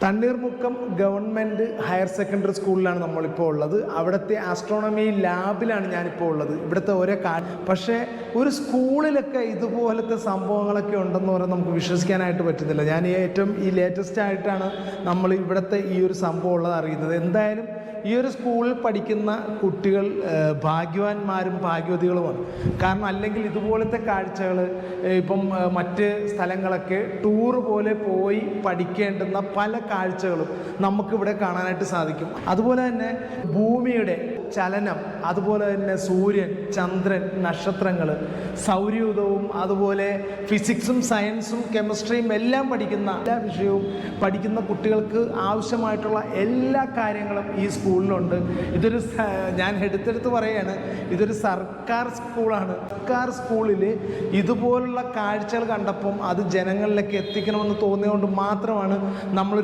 Thanneermukkom government higher secondary സ്കൂളിലാണ് നമ്മളിപ്പോൾ ഉള്ളത്. അവിടുത്തെ ആസ്ട്രോണമി ലാബിലാണ് ഞാനിപ്പോൾ ഉള്ളത്. ഇവിടുത്തെ ഓരോ പക്ഷേ ഒരു സ്കൂളിലൊക്കെ ഇതുപോലത്തെ സംഭവങ്ങളൊക്കെ ഉണ്ടെന്ന് പറയാൻ നമുക്ക് വിശ്വസിക്കാനായിട്ട് പറ്റുന്നില്ല. ഞാൻ ഏറ്റവും ലേറ്റസ്റ്റ് ആയിട്ടാണ് നമ്മൾ ഇവിടുത്തെ ഈ ഒരു സംഭവം ഉള്ളത് അറിയുന്നത്. എന്തായാലും ഈ ഒരു സ്കൂളിൽ പഠിക്കുന്ന കുട്ടികൾ ഭാഗ്യവാന്മാരും ഭാഗ്യവതികളുമാണ്. കാരണം അല്ലെങ്കിൽ ഇതുപോലത്തെ കാഴ്ചകൾ ഇപ്പം മറ്റ് സ്ഥലങ്ങളൊക്കെ ടൂർ പോലെ പോയി പഠിക്കേണ്ടുന്ന പല കാഴ്ചകളും നമുക്കിവിടെ കാണാനായിട്ട് സാധിക്കും. അതുപോലെ തന്നെ ഭൂമിയുടെ ചലനം, അതുപോലെ തന്നെ സൂര്യൻ, ചന്ദ്രൻ, നക്ഷത്രങ്ങൾ, സൗരയൂഥവും, അതുപോലെ ഫിസിക്സും സയൻസും കെമിസ്ട്രിയും എല്ലാം പഠിക്കുന്ന എല്ലാ വിഷയവും പഠിക്കുന്ന കുട്ടികൾക്ക് ആവശ്യമായിട്ടുള്ള എല്ലാ കാര്യങ്ങളും ഈ സ്കൂളിലുണ്ട്. ഇതൊരു ഞാൻ എടുത്തെടുത്ത് പറയുകയാണ്, ഇതൊരു സർക്കാർ സ്കൂളാണ്. സർക്കാർ സ്കൂളിൽ ഇതുപോലുള്ള കാഴ്ചകൾ കണ്ടപ്പം അത് ജനങ്ങളിലേക്ക് എത്തിക്കണമെന്ന് തോന്നിയതുകൊണ്ട് മാത്രമാണ് നമ്മളൊരു